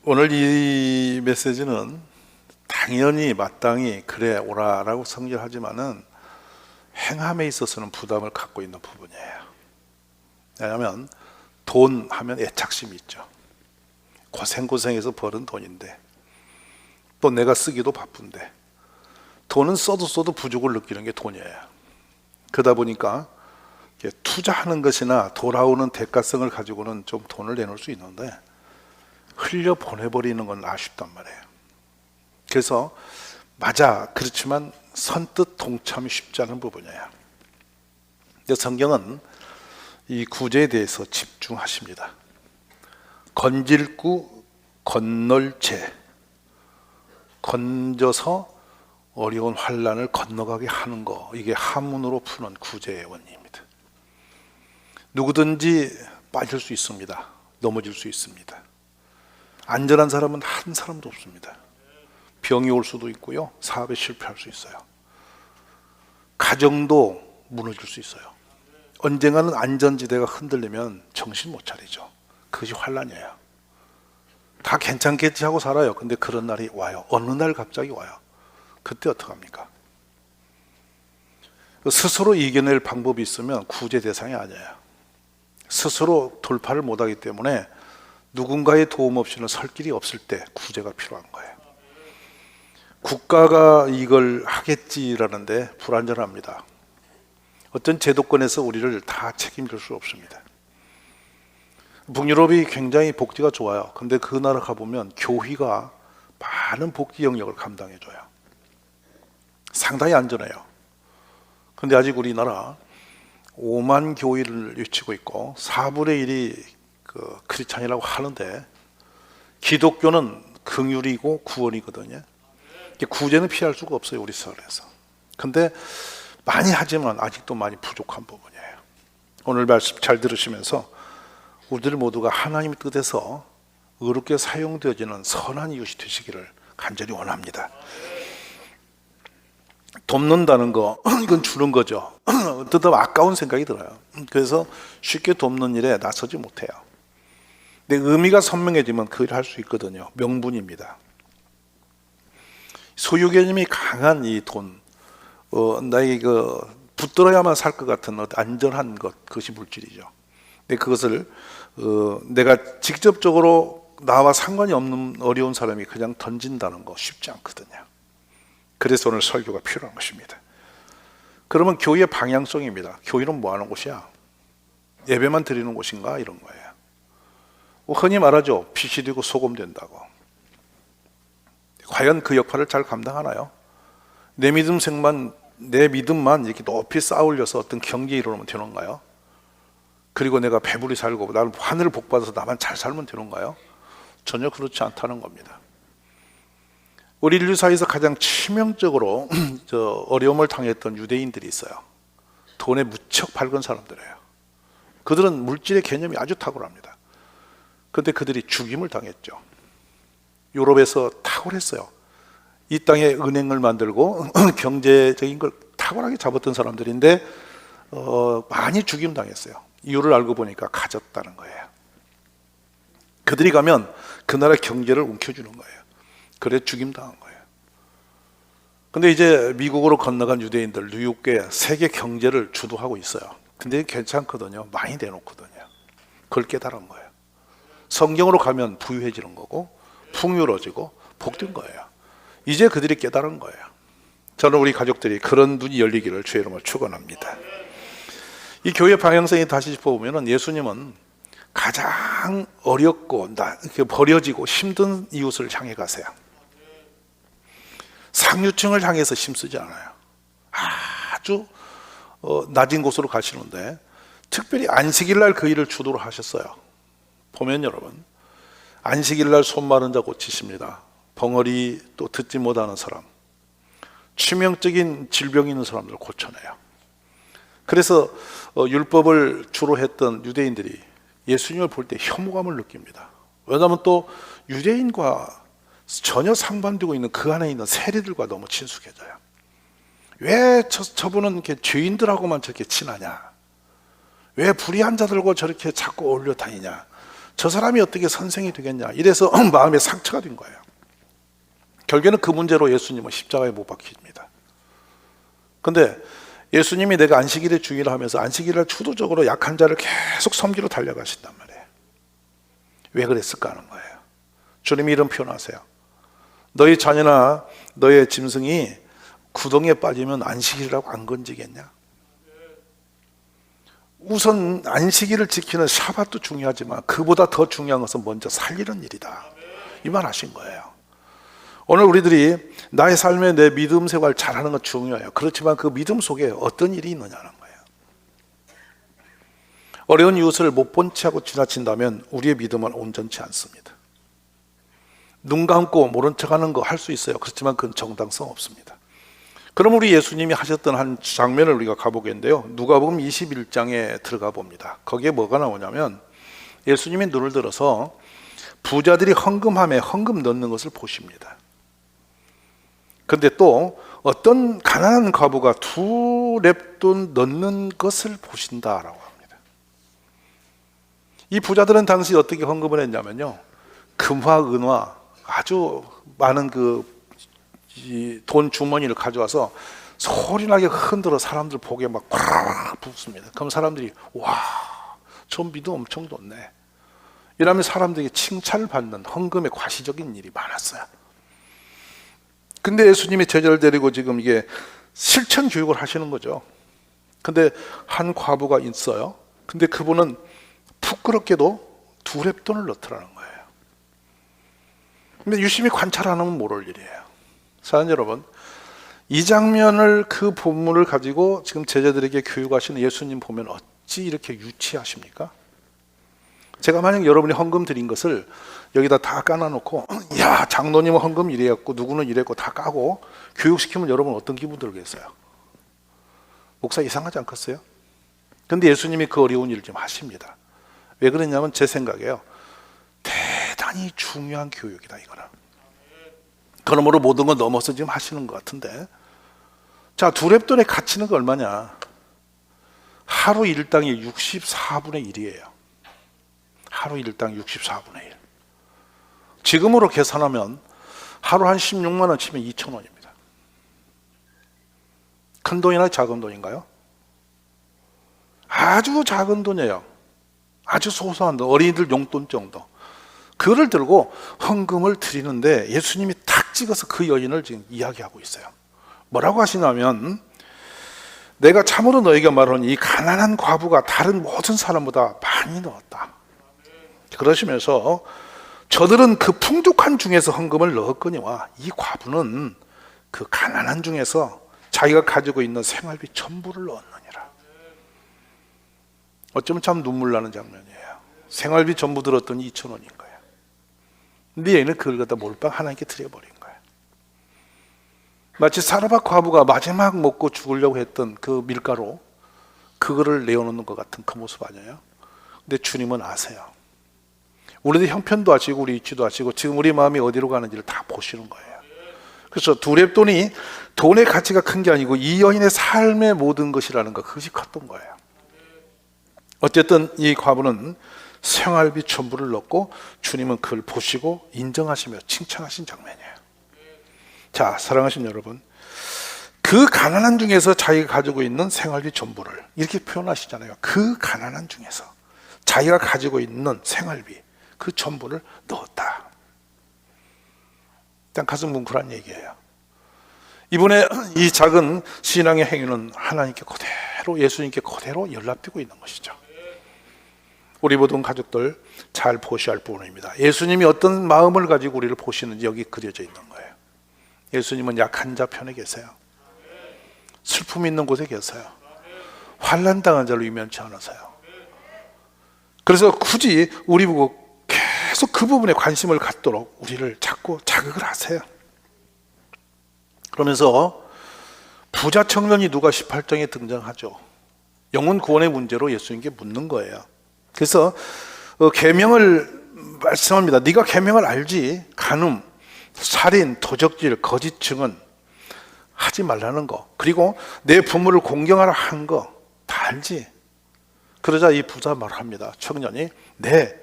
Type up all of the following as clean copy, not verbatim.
오늘 이 메시지는 당연히 마땅히 그래 오라라고 성질하지만은 행함에 있어서는 부담을 갖고 있는 부분이에요. 왜냐하면 돈 하면 애착심이 있죠. 고생고생해서 벌은 돈인데 또 내가 쓰기도 바쁜데 돈은 써도 부족을 느끼는 게 돈이에요. 그러다 보니까 투자하는 것이나 돌아오는 대가성을 가지고는 좀 돈을 내놓을 수 있는데 흘려 보내버리는 건 아쉽단 말이에요. 그래서 맞아, 그렇지만 선뜻 동참이 쉽지 않은 부분이에요. 근데 성경은 이 구제에 대해서 집중하십니다. 건질구 건널 재, 건져서 어려운 환난을 건너가게 하는 거, 이게 한문으로 푸는 구제의 원리입니다. 누구든지 빠질 수 있습니다. 넘어질 수 있습니다. 안전한 사람은 한 사람도 없습니다. 병이 올 수도 있고요, 사업에 실패할 수 있어요. 가정도 무너질 수 있어요. 언젠가는 안전지대가 흔들리면 정신 못 차리죠. 그것이 환난이에요. 다 괜찮겠지 하고 살아요. 근데 그런 날이 와요. 어느 날 갑자기 와요. 그때 어떡합니까? 스스로 이겨낼 방법이 있으면 구제 대상이 아니에요. 스스로 돌파를 못하기 때문에 누군가의 도움 없이는 설 길이 없을 때 구제가 필요한 거예요. 국가가 이걸 하겠지라는데 불안전합니다. 어떤 제도권에서 우리를 다 책임질 수 없습니다. 북유럽이 굉장히 복지가 좋아요. 근데 그 나라 가보면 교회가 많은 복지 영역을 감당해줘요. 상당히 안전해요. 근데 아직 우리나라 5만 교회를 유치고 있고 4분의 1이 크리스찬이라고 하는데 기독교는 긍휼이고 구원이거든요. 구제는 피할 수가 없어요, 우리 사회에서. 근데 많이 하지만 아직도 많이 부족한 부분이에요. 오늘 말씀 잘 들으시면서 우리들 모두가 하나님의 뜻에서 의롭게 사용되어지는 선한 이웃이 되시기를 간절히 원합니다. 돕는다는 거, 이건 주는 거죠. 어쩌다 아까운 생각이 들어요. 그래서 쉽게 돕는 일에 나서지 못해요. 근데 의미가 선명해지면 그 일을 할 수 있거든요. 명분입니다. 소유 개념이 강한 이 돈, 나에게 붙들어야만 살 것 같은 안전한 것, 그것이 물질이죠. 근데 그것을 내가 직접적으로 나와 상관이 없는 어려운 사람이 그냥 던진다는 거 쉽지 않거든요. 그래서 오늘 설교가 필요한 것입니다. 그러면 교회의 방향성입니다. 교회는 뭐 하는 곳이야? 예배만 드리는 곳인가? 이런 거예요. 흔히 말하죠. 빛이 되고 소금 된다고. 과연 그 역할을 잘 감당하나요? 내 믿음만 이렇게 높이 쌓아올려서 어떤 경계에 이르면 되는가요? 그리고 내가 배불리 살고 나는 하늘을 복받아서 나만 잘 살면 되는가요? 전혀 그렇지 않다는 겁니다. 우리 인류 사이에서 가장 치명적으로 어려움을 당했던 유대인들이 있어요. 돈에 무척 밝은 사람들이에요. 그들은 물질의 개념이 아주 탁월합니다. 그런데 그들이 죽임을 당했죠. 유럽에서 탁월했어요. 이 땅에 은행을 만들고 경제적인 걸 탁월하게 잡았던 사람들인데 많이 죽임 당했어요. 이유를 알고 보니까 가졌다는 거예요. 그들이 가면 그 나라 경제를 움켜주는 거예요. 그래 죽임 당한 거예요. 근데 이제 미국으로 건너간 유대인들, 뉴욕에 세계 경제를 주도하고 있어요. 근데 괜찮거든요. 많이 내놓거든요. 그걸 깨달은 거예요. 성경으로 가면 부유해지는 거고 풍요로워지고 복된 거예요. 이제 그들이 깨달은 거예요. 저는 우리 가족들이 그런 눈이 열리기를 주의 이름으로 축원합니다. 이 교회 방향성이 다시 짚어보면 예수님은 가장 어렵고 버려지고 힘든 이웃을 향해 가세요. 상류층을 향해서 힘쓰지 않아요. 아주 낮은 곳으로 가시는데 특별히 안식일 날 그 일을 주도로 하셨어요. 보면 여러분, 안식일 날 손 마른 자 고치십니다. 벙어리 또 듣지 못하는 사람, 치명적인 질병이 있는 사람들을 고쳐내요. 그래서 율법을 주로 했던 유대인들이 예수님을 볼 때 혐오감을 느낍니다. 왜냐하면 또 유대인과 전혀 상반되고 있는 그 안에 있는 세리들과 너무 친숙해져요. 왜 저분은 이렇게 죄인들하고만 저렇게 친하냐? 왜 불의한 자들과 저렇게 자꾸 어울려 다니냐? 저 사람이 어떻게 선생이 되겠냐, 이래서 마음에 상처가 된 거예요. 결국에는 그 문제로 예수님은 십자가에 못 박힙니다. 근데 예수님이 내가 안식일의 주의를 하면서 안식일을 주도적으로 약한 자를 계속 섬기러 달려가신단 말이에요. 왜 그랬을까 하는 거예요. 주님이 이런 표현하세요. 너희 자녀나 너의 짐승이 구덩이에 빠지면 안식일이라고 안 건지겠냐? 우선 안식일을 지키는 샤밧도 중요하지만 그보다 더 중요한 것은 먼저 살리는 일이다, 이 말 하신 거예요. 오늘 우리들이 나의 삶에 내 믿음 생활 잘하는 건 중요해요. 그렇지만 그 믿음 속에 어떤 일이 있느냐는 거예요. 어려운 이웃을 못 본 채 하고 지나친다면 우리의 믿음은 온전치 않습니다. 눈 감고 모른 척하는 거 할 수 있어요. 그렇지만 그건 정당성 없습니다. 그럼 우리 예수님이 하셨던 한 장면을 우리가 가보겠는데요, 누가복음 21장에 들어가 봅니다. 거기에 뭐가 나오냐면 예수님이 눈을 들어서 부자들이 헌금함에 헌금 넣는 것을 보십니다. 근데 또 어떤 가난한 과부가 2렙돈 넣는 것을 보신다라고 합니다. 이 부자들은 당시 어떻게 헌금을 했냐면요, 금화, 은화 아주 많은 돈 주머니를 가져와서 소리나게 흔들어 사람들 보게 막 팍 붓습니다. 그럼 사람들이 와, 저 믿음 엄청 좋네, 이러면 사람들에게 칭찬을 받는 헌금의 과시적인 일이 많았어요. 근데 예수님이 제자를 데리고 지금 이게 실천 교육을 하시는 거죠. 근데 한 과부가 있어요. 근데 그분은 부끄럽게도 2렙돈을 넣더라는 거예요. 근데 유심히 관찰 안 하면 모를 일이에요. 사랑하는 여러분, 이 장면을, 그 본문을 가지고 지금 제자들에게 교육하시는 예수님 보면 어찌 이렇게 유치하십니까? 제가 만약 여러분이 헌금 드린 것을 여기다 다 까놔놓고 야, 장로님은 헌금 이래갖고 누구는 이랬고 다 까고 교육시키면 여러분 어떤 기분 들겠어요? 목사 이상하지 않겠어요? 근데 예수님이 그 어려운 일을 좀 하십니다. 왜 그러냐면 제 생각에요, 대단히 중요한 교육이다 이거는. 그러므로 모든 걸 넘어서 지금 하시는 것 같은데, 자, 2렙돈의 가치는 그 얼마냐? 하루 일당이 64분의 1이에요. 하루 일당 64분의 1. 지금으로 계산하면 하루 한 16만 원 치면 2천 원입니다. 큰 돈이나 작은 돈인가요? 아주 작은 돈이에요. 아주 소소한 돈, 어린이들 용돈 정도. 그를 들고 헌금을 드리는데 예수님이 탁 찍어서 그 여인을 지금 이야기하고 있어요. 뭐라고 하시냐면, 내가 참으로 너에게 말하노니 이 가난한 과부가 다른 모든 사람보다 많이 넣었다. 그러시면서 저들은 그 풍족한 중에서 헌금을 넣었거니와 이 과부는 그 가난한 중에서 자기가 가지고 있는 생활비 전부를 넣었느니라. 어쩌면 참 눈물 나는 장면이에요. 생활비 전부 들었더니 2천 원인 거예요. 근데 얘는 그걸 갖다 몰빵 하나님께 드려버린 거예요. 마치 사르밧 과부가 마지막 먹고 죽으려고 했던 그 밀가루, 그거를 내어놓는 것 같은 그 모습 아니에요? 근데 주님은 아세요. 우리도 형편도 아시고 우리 위치도 아시고 지금 우리 마음이 어디로 가는지를 다 보시는 거예요. 그래서 2렙돈이 돈의 가치가 큰 게 아니고 이 여인의 삶의 모든 것이라는 것, 그것이 컸던 거예요. 어쨌든 이 과부는 생활비 전부를 넣고 주님은 그걸 보시고 인정하시며 칭찬하신 장면이에요. 자, 사랑하신 여러분, 그 가난한 중에서 자기가 가지고 있는 생활비 전부를 이렇게 표현하시잖아요. 그 가난한 중에서 자기가 가지고 있는 생활비 그 전부를 넣었다. 일단 가슴 뭉클한 얘기예요. 이분의 이 작은 신앙의 행위는 하나님께 그대로, 예수님께 그대로 연락되고 있는 것이죠. 우리 모든 가족들 잘 보셔야 할 부분입니다. 예수님이 어떤 마음을 가지고 우리를 보시는지 여기 그려져 있는 거예요. 예수님은 약한 자 편에 계세요. 슬픔 있는 곳에 계세요. 환난 당한 자를 유면치 않으세요. 그래서 굳이 우리 보고 계속 그 부분에 관심을 갖도록 우리를 자꾸 자극을 하세요. 그러면서 부자 청년이 누가 18장에 등장하죠. 영혼 구원의 문제로 예수님께 묻는 거예요. 그래서 계명을 말씀합니다. 네가 계명을 알지? 간음, 살인, 도적질, 거짓 증언 하지 말라는 거, 그리고 내 부모를 공경하라 한 거 다 알지? 그러자 이 부자 말합니다. 청년이, 네,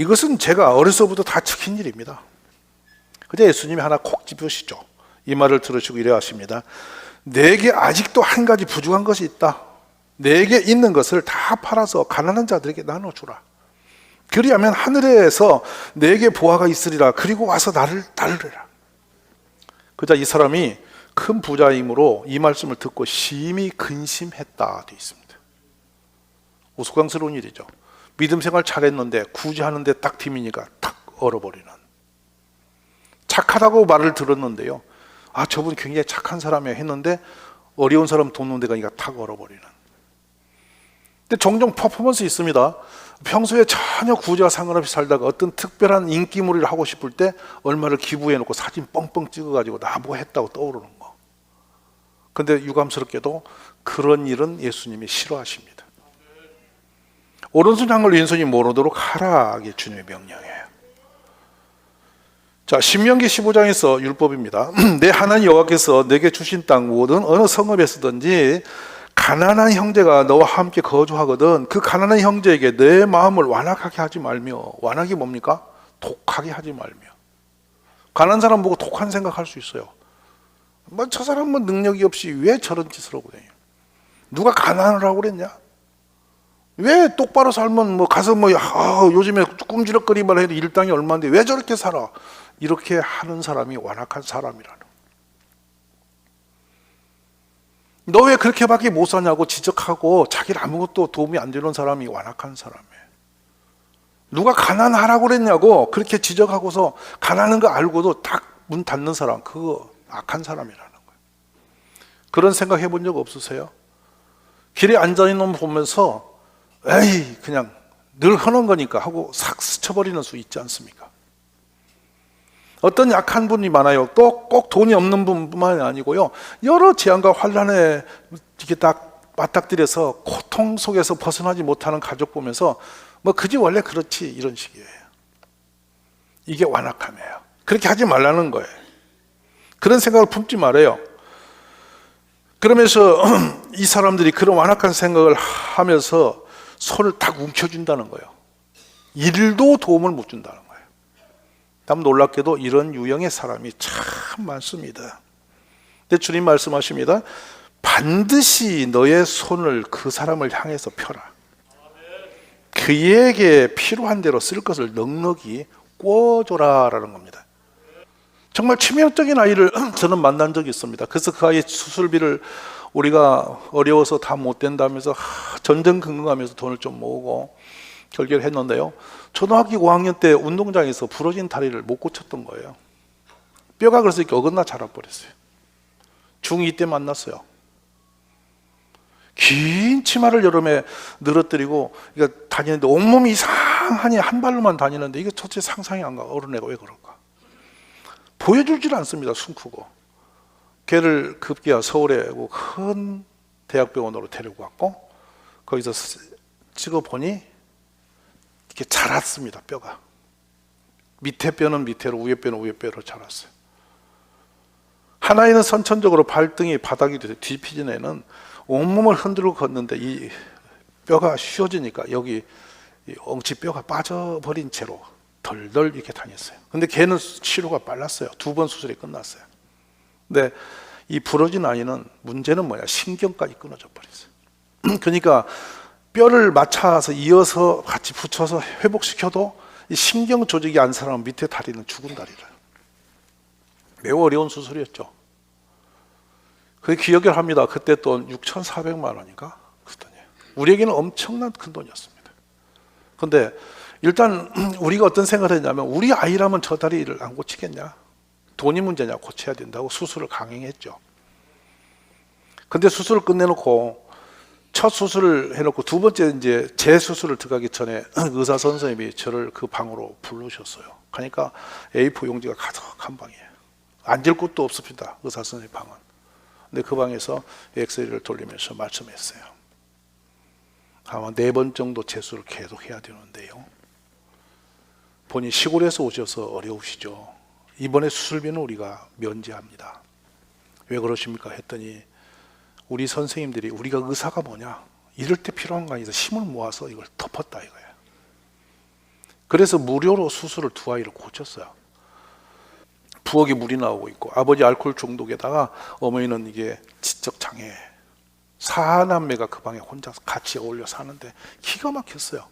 이것은 제가 어려서부터 다 지킨 일입니다. 그저 예수님이 하나 콕 집으시죠. 이 말을 들으시고 이래 하십니다. 내게 아직도 한 가지 부족한 것이 있다. 내게 있는 것을 다 팔아서 가난한 자들에게 나눠주라. 그리하면 하늘에서 내게 보화가 있으리라. 그리고 와서 나를 따르라. 그자 이 사람이 큰 부자이므로 이 말씀을 듣고 심히 근심했다 되어 있습니다. 우스꽝스러운 일이죠. 믿음 생활 잘했는데 굳이 하는데 딱 팀이니까 탁 얼어버리는. 착하다고 말을 들었는데요, 아 저분 굉장히 착한 사람이야 했는데 어려운 사람 돕는 데 가니까 탁 얼어버리는. 근데 종종 퍼포먼스 있습니다. 평소에 전혀 구제와 상관없이 살다가 어떤 특별한 인기몰이를 하고 싶을 때 얼마를 기부해놓고 사진 뻥뻥 찍어가지고 나 뭐 했다고 떠오르는 거. 근데 유감스럽게도 그런 일은 예수님이 싫어하십니다. 오른손 향을 왼손이 모르도록 하라. 이게 주님의 명령이에요. 자, 신명기 15장에서 율법입니다. 내 하나님 여호와께서 내게 주신 땅 모든 어느 성읍에서든지 가난한 형제가 너와 함께 거주하거든 그 가난한 형제에게 내 마음을 완악하게 하지 말며. 완악이 뭡니까? 독하게 하지 말며. 가난한 사람 보고 독한 생각할 수 있어요. 뭐 저 사람은 능력이 없이 왜 저런 짓을 하고 다녀? 누가 가난을 하고 그랬냐? 왜 똑바로 살면 뭐 가서 뭐 요즘에 꿈지럭거리만 해도 일당이 얼마인데 왜 저렇게 살아? 이렇게 하는 사람이 완악한 사람이라는. 너 왜 그렇게밖에 못 사냐고 지적하고 자기를 아무것도 도움이 안 되는 사람이 완악한 사람이에요. 누가 가난하라고 그랬냐고 그렇게 지적하고서 가난한 거 알고도 딱 문 닫는 사람, 그거 악한 사람이라는 거예요. 그런 생각 해본 적 없으세요? 길에 앉아있는 놈 보면서 에이 그냥 늘 하는 거니까 하고 싹 스쳐버리는 수 있지 않습니까? 어떤 약한 분이 많아요. 또 꼭 돈이 없는 분뿐만이 아니고요, 여러 재앙과 환난에 이렇게 딱 맞닥뜨려서 고통 속에서 벗어나지 못하는 가족 보면서 뭐 그지 원래 그렇지 이런 식이에요. 이게 완악함이에요. 그렇게 하지 말라는 거예요. 그런 생각을 품지 말아요. 그러면서 이 사람들이 그런 완악한 생각을 하면서 손을 딱 움켜준다는 거예요. 일도 도움을 못 준다는 거예요. 참 놀랍게도 이런 유형의 사람이 참 많습니다. 근데 주님 말씀하십니다. 반드시 너의 손을 그 사람을 향해서 펴라. 그에게 필요한 대로 쓸 것을 넉넉히 꿔줘라라는 겁니다. 정말 치명적인 아이를 저는 만난 적이 있습니다. 그래서 그 아이의 수술비를 우리가 어려워서 다 못 된다면서 전전긍긍하면서 돈을 좀 모으고 결계를 했는데요, 초등학교 5학년 때 운동장에서 부러진 다리를 못 고쳤던 거예요. 뼈가 그래서 이렇게 어긋나 자라버렸어요. 중2 때 만났어요. 긴 치마를 여름에 늘어뜨리고 다니는데 온몸이 이상하니 한 발로만 다니는데 이게 도대체 상상이 안 가. 어른애가 왜 그럴까? 보여주질 않습니다. 숨 크고. 걔를 급기야 서울에 큰 대학병원으로 데리고 갔고 거기서 찍어보니 이렇게 자랐습니다. 뼈가. 밑에 뼈는 밑에로, 위에 뼈는 위에 뼈로 자랐어요. 하나에는 선천적으로 발등이 바닥이 돼서 뒤피진 애는 온몸을 흔들고 걷는데 이 뼈가 휘어지니까 여기 엉치 뼈가 빠져버린 채로 덜덜 이렇게 다녔어요. 근데 걔는 치료가 빨랐어요. 2번 수술이 끝났어요. 근데 이 부러진 아이는 문제는 뭐냐? 신경까지 끊어져 버렸어요. 그러니까 뼈를 맞춰서 이어서 같이 붙여서 회복시켜도 이 신경 조직이 안 살아나면 밑에 다리는 죽은 다리를. 매우 어려운 수술이었죠. 그 기억을 합니다. 그때 돈 6,400만 원인가? 그 돈이에요. 우리에게는 엄청난 큰 돈이었습니다. 근데 일단 우리가 어떤 생각을 했냐면 우리 아이라면 저 다리를 안 고치겠냐? 돈이 문제냐? 고쳐야 된다고 수술을 강행했죠. 근데 수술을 끝내놓고 첫 수술을 해놓고 두 번째 이제 재수술을 들어가기 전에 의사 선생님이 저를 그 방으로 부르셨어요. 그러니까 A4 용지가 가득한 방이에요. 앉을 곳도 없습니다. 의사 선생님 방은. 근데 그 방에서 엑스레이를 돌리면서 말씀했어요. 아마 4번 정도 재수를 계속 해야 되는데요, 본인 시골에서 오셔서 어려우시죠. 이번에 수술비는 우리가 면제합니다. 왜 그러십니까? 했더니 우리 선생님들이 우리가 의사가 뭐냐? 이럴 때 필요한 거 아니라 힘을 모아서 이걸 덮었다 이거예요. 그래서 무료로 수술을 두 아이를 고쳤어요. 부엌에 물이 나오고 있고, 아버지 알코올 중독에다가 어머니는 이게 지적 장애, 4남매가 그 방에 혼자 같이 어울려 사는데 기가 막혔어요.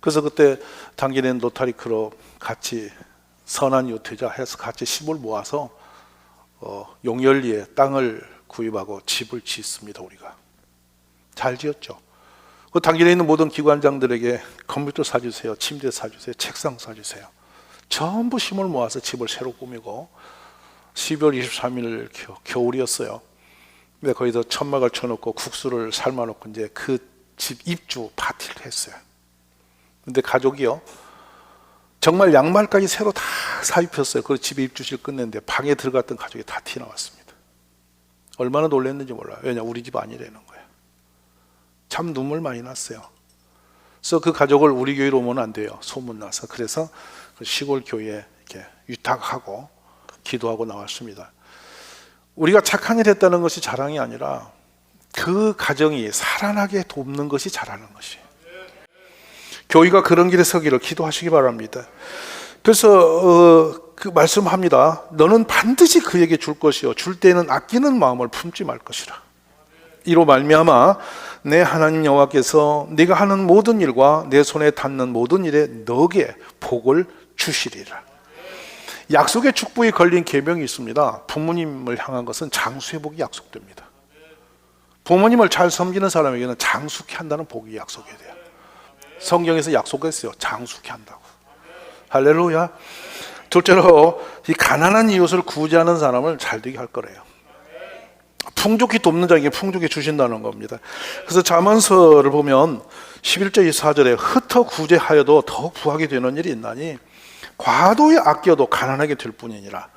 그래서 그때 당기는 로타리 클럽 같이 선한 유태자 해서 같이 힘을 모아서 용열리에 땅을 구입하고 집을 짓습니다. 우리가 잘 지었죠. 그 당길에 있는 모든 기관장들에게 컴퓨터 사주세요, 침대 사주세요, 책상 사주세요. 전부 힘을 모아서 집을 새로 꾸미고 12월 23일 겨울이었어요. 근데 거기서 천막을 쳐놓고 국수를 삶아놓고 이제 그 집 입주 파티를 했어요. 근데 가족이요, 정말 양말까지 새로 다 사입혔어요. 그 집에 입주실 끝냈는데 방에 들어갔던 가족이 다 튀어나왔습니다. 얼마나 놀랐는지 몰라요. 왜냐, 우리 집 아니라는 거예요. 참 눈물 많이 났어요. 그래서 그 가족을 우리 교회로 오면 안 돼요, 소문나서. 그래서 그 시골 교회에 이렇게 위탁하고 기도하고 나왔습니다. 우리가 착한 일 했다는 것이 자랑이 아니라 그 가정이 살아나게 돕는 것이 잘하는 것이에요. 교회가 그런 길에 서기를 기도하시기 바랍니다. 그래서 그 말씀합니다. 너는 반드시 그에게 줄 것이요 줄 때는 아끼는 마음을 품지 말 것이라. 이로 말미암아 내 하나님 여호와께서 네가 하는 모든 일과 내 손에 닿는 모든 일에 너에게 복을 주시리라. 약속의 축복이 걸린 계명이 있습니다. 부모님을 향한 것은 장수의 복이 약속됩니다. 부모님을 잘 섬기는 사람에게는 장수케 한다는 복이 약속이 돼요. 성경에서 약속했어요. 장수케 한다고. 할렐루야. 둘째로 이 가난한 이웃을 구제하는 사람을 잘 되게 할 거래요. 풍족히 돕는 자에게 풍족히 주신다는 겁니다. 그래서 잠언서를 보면 11절 24절에 흩어 구제하여도 더 부하게 되는 일이 있나니 과도히 아껴도 가난하게 될 뿐이니라.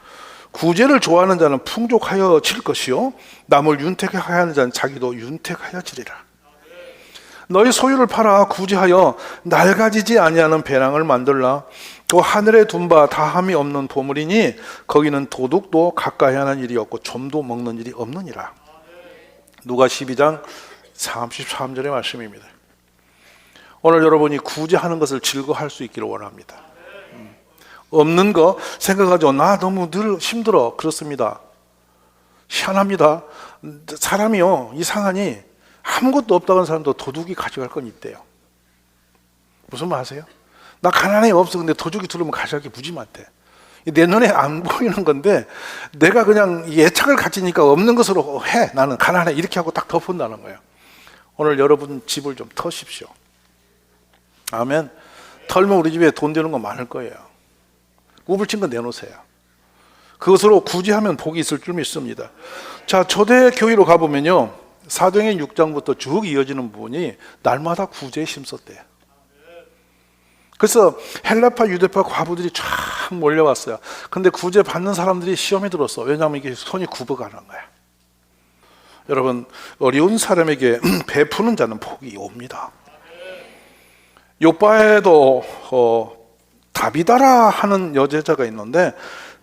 구제를 좋아하는 자는 풍족하여질 것이요 남을 윤택하여 하는 자는 자기도 윤택하여지리라. 너희 소유를 팔아 구제하여 낡아지지 아니하는 배낭을 만들라. 또 하늘에 둔 바 다함이 없는 보물이니 거기는 도둑도 가까이 하는 일이 없고 좀도 먹는 일이 없느니라. 누가 12장 33절의 말씀입니다. 오늘 여러분이 구제하는 것을 즐거워할 수 있기를 원합니다. 없는 거 생각하죠. 나 너무 늘 힘들어. 그렇습니다. 희한합니다. 사람이요, 이상하니 아무것도 없다는 사람도 도둑이 가져갈 건 있대요. 무슨 말 아세요? 나 가난해 없어. 근데 도둑이 들으면 가져갈 게 무지 많대. 내 눈에 안 보이는 건데 내가 그냥 예착을 가지니까 없는 것으로 해. 나는 가난해. 이렇게 하고 딱 덮은다는 거예요. 오늘 여러분 집을 좀 터십시오. 아멘. 털면 우리 집에 돈 되는 거 많을 거예요. 우불친 거 내놓으세요. 그것으로 구제하면 복이 있을 줄 믿습니다. 자, 초대교회로 가보면요, 사도행전 6장부터 쭉 이어지는 부분이 날마다 구제에 힘썼대요. 그래서 헬라파 유대파 과부들이 쫙 몰려왔어요. 근데 구제 받는 사람들이 시험에 들었어. 왜냐하면 이게 손이 굽어가는 거야. 여러분, 어려운 사람에게 베푸는 자는 복이 옵니다. 요바에도 다비다라 하는 여제자가 있는데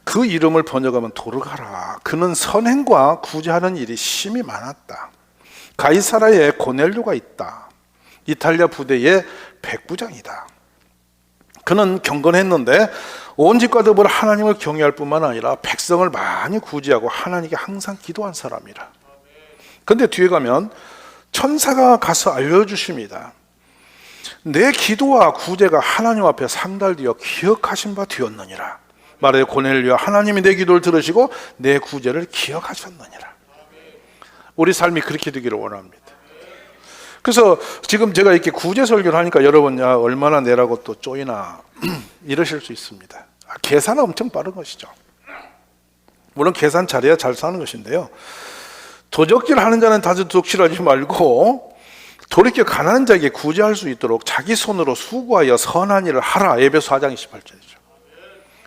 그 이름을 번역하면 도르가라. 그는 선행과 구제하는 일이 심히 많았다. 가이사라에 고넬료가 있다. 이탈리아 부대의 백부장이다. 그는 경건했는데 온 집과 더불어 하나님을 경외할 뿐만 아니라 백성을 많이 구제하고 하나님께 항상 기도한 사람이라. 근데 뒤에 가면 천사가 가서 알려주십니다. 내 기도와 구제가 하나님 앞에 상달되어 기억하신 바 되었느니라. 말해 고넬료야, 하나님이 내 기도를 들으시고 내 구제를 기억하셨느니라. 우리 삶이 그렇게 되기를 원합니다. 그래서 지금 제가 이렇게 구제 설교를 하니까 여러분, 야, 얼마나 내라고 또 쪼이나 이러실 수 있습니다. 계산은 엄청 빠른 것이죠. 물론 계산 잘해야 잘 사는 것인데요, 도적질 하는 자는 다시 도둑질하지 말고 돌이켜 가난한 자에게 구제할 수 있도록 자기 손으로 수고하여 선한 일을 하라. 에베소 4장 28절이죠.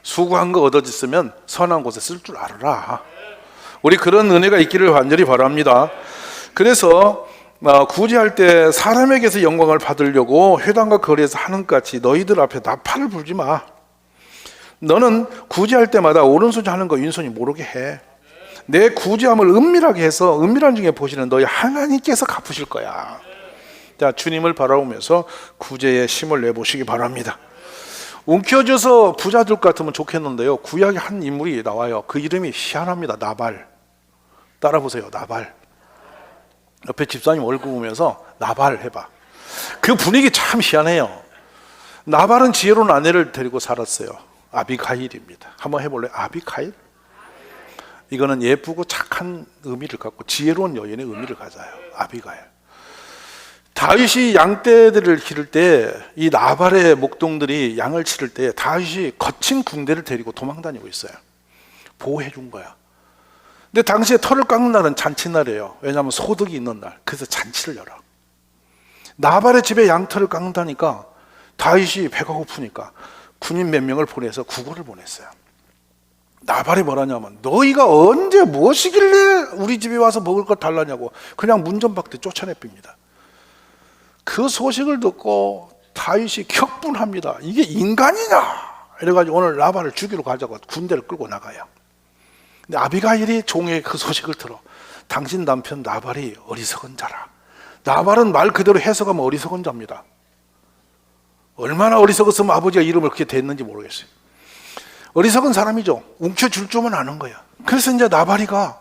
수고한 거 얻어졌으면 선한 곳에 쓸 줄 알아라. 우리 그런 은혜가 있기를 간절히 바랍니다. 그래서 구제할 때 사람에게서 영광을 받으려고 회당과 거리에서 하는 것 같이 너희들 앞에 나팔을 불지 마. 너는 구제할 때마다 오른손이 하는 거 왼손이 모르게 해. 내 구제함을 은밀하게 해서 은밀한 중에 보시는 너희 하나님께서 갚으실 거야. 자, 주님을 바라보면서 구제에 힘을 내보시기 바랍니다. 움켜져서 부자들 같으면 좋겠는데요. 구약에 한 인물이 나와요. 그 이름이 희한합니다. 나발. 따라 보세요. 나발. 옆에 집사님 얼굴 보면서 나발 해봐. 그 분위기 참 희한해요. 나발은 지혜로운 아내를 데리고 살았어요. 아비가일입니다. 한번 해볼래요? 아비가일? 이거는 예쁘고 착한 의미를 갖고 지혜로운 여인의 의미를 가져요. 아비가일. 다윗이 양떼들을 기를 때 이 나발의 목동들이 양을 치를 때 다윗이 거친 군대를 데리고 도망다니고 있어요. 보호해 준 거야. 근데 당시에 털을 깎는 날은 잔치날이에요. 왜냐하면 소득이 있는 날. 그래서 잔치를 열어. 나발의 집에 양털을 깎는다니까 다윗이 배가 고프니까 군인 몇 명을 보내서 구걸을 보냈어요. 나발이 뭐라냐면 너희가 언제 무엇이길래 우리 집에 와서 먹을 것 달라냐고 그냥 문전박대 쫓아내빕니다. 그 소식을 듣고 다윗이 격분합니다. 이게 인간이냐? 이래가지고 오늘 나발을 죽이러 가자고 군대를 끌고 나가요. 근데 아비가일이 종의 그 소식을 들어. 당신 남편 나발이 어리석은 자라. 나발은 말 그대로 해석하면 어리석은 자입니다. 얼마나 어리석었으면 아버지가 이름을 그렇게 댔는지 모르겠어요. 어리석은 사람이죠. 움켜줄 줄만 아는 거예요. 그래서 이제 나발이가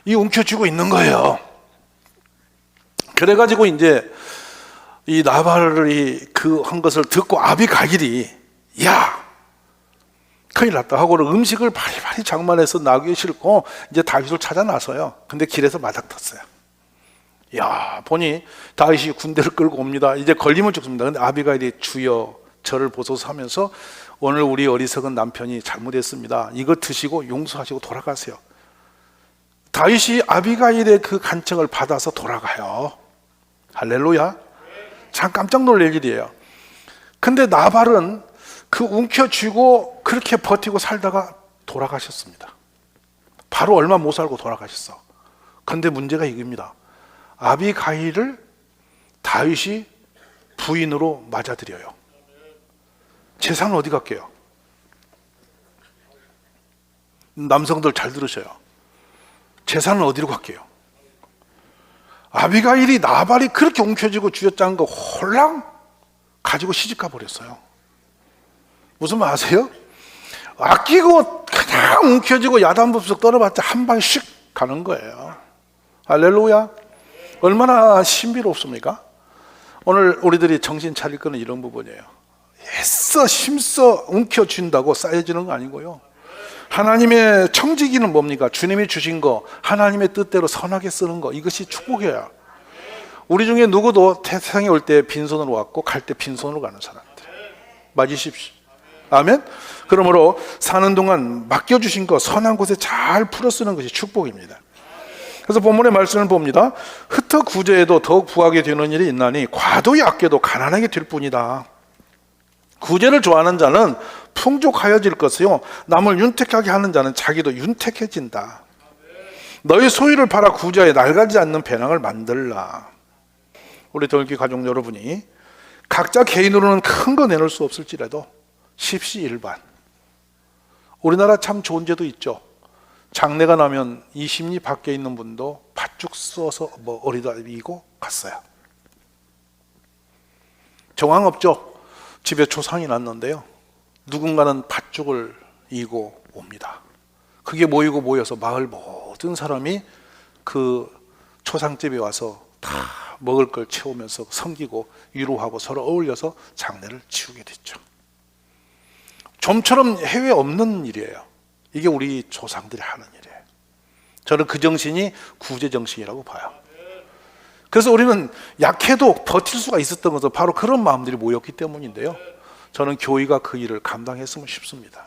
이 움켜쥐고 있는 거예요. 그래가지고 이제 이 나발이 그 한 것을 듣고 아비가일이 야 큰일 났다 하고는 음식을 바리바리 장만해서 나귀에 싣고 이제 다윗을 찾아 나서요. 근데 길에서 맞닥뜨렸어요. 야 보니 다윗이 군대를 끌고 옵니다. 이제 걸리면 죽습니다. 근데 아비가일이 주여 저를 보소서 하면서 오늘 우리 어리석은 남편이 잘못했습니다. 이거 드시고 용서하시고 돌아가세요. 다윗이 아비가일의 그 간청을 받아서 돌아가요. 할렐루야. 참 깜짝 놀랄 일이에요. 근데 나발은 그 움켜쥐고 그렇게 버티고 살다가 돌아가셨습니다. 바로 얼마 못 살고 돌아가셨어. 근데 문제가 이겁니다. 아비가일을 다윗이 부인으로 맞아들여요. 재산은 어디 갈게요? 남성들 잘 들으셔요. 재산은 어디로 갈게요? 아비가일이 나발이 그렇게 움켜쥐고 쥐어짠 거 홀랑 가지고 시집가 버렸어요. 무슨 말 아세요? 아끼고 그냥 움켜쥐고 야단법석 떨어봤자 한 방에 씩 가는 거예요. 할렐루야. 얼마나 신비롭습니까? 오늘 우리들이 정신 차릴 거는 이런 부분이에요. 애써 힘써 움켜쥔다고 쌓여지는 거 아니고요. 하나님의 청지기는 뭡니까? 주님이 주신 거 하나님의 뜻대로 선하게 쓰는 거, 이것이 축복이에요. 우리 중에 누구도 세상에 올 때 빈손으로 왔고 갈 때 빈손으로 가는 사람들 맞으십시오. 아멘. 그러므로 사는 동안 맡겨주신 거 선한 곳에 잘 풀어 쓰는 것이 축복입니다. 그래서 본문의 말씀을 봅니다. 흩어 구제에도 더욱 부하게 되는 일이 있나니 과도히 아껴도 가난하게 될 뿐이다. 구제를 좋아하는 자는 풍족하여질 것이요 남을 윤택하게 하는 자는 자기도 윤택해진다. 너희 소유를 팔아 구제에 낡아지지 않는 배낭을 만들라. 우리 돌기 가족 여러분이 각자 개인으로는 큰 거 내놓을 수 없을지라도 십시일반. 우리나라 참 좋은 제도 있죠. 장례가 나면 이심리 밖에 있는 분도 팥죽 써서 어리다 이고 갔어요. 정황 없죠. 집에 초상이 났는데요. 누군가는 팥죽을 이고 옵니다. 그게 모여서 마을 모든 사람이 그 초상집에 와서 다 먹을 걸 채우면서 섬기고 위로하고 서로 어울려서 장례를 치우게 됐죠. 좀처럼 해외에 없는 일이에요. 이게 우리 조상들이 하는 일이에요. 저는 그 정신이 구제 정신이라고 봐요. 그래서 우리는 약해도 버틸 수가 있었던 것은 바로 그런 마음들이 모였기 때문인데요. 저는 교회가 그 일을 감당했으면 싶습니다.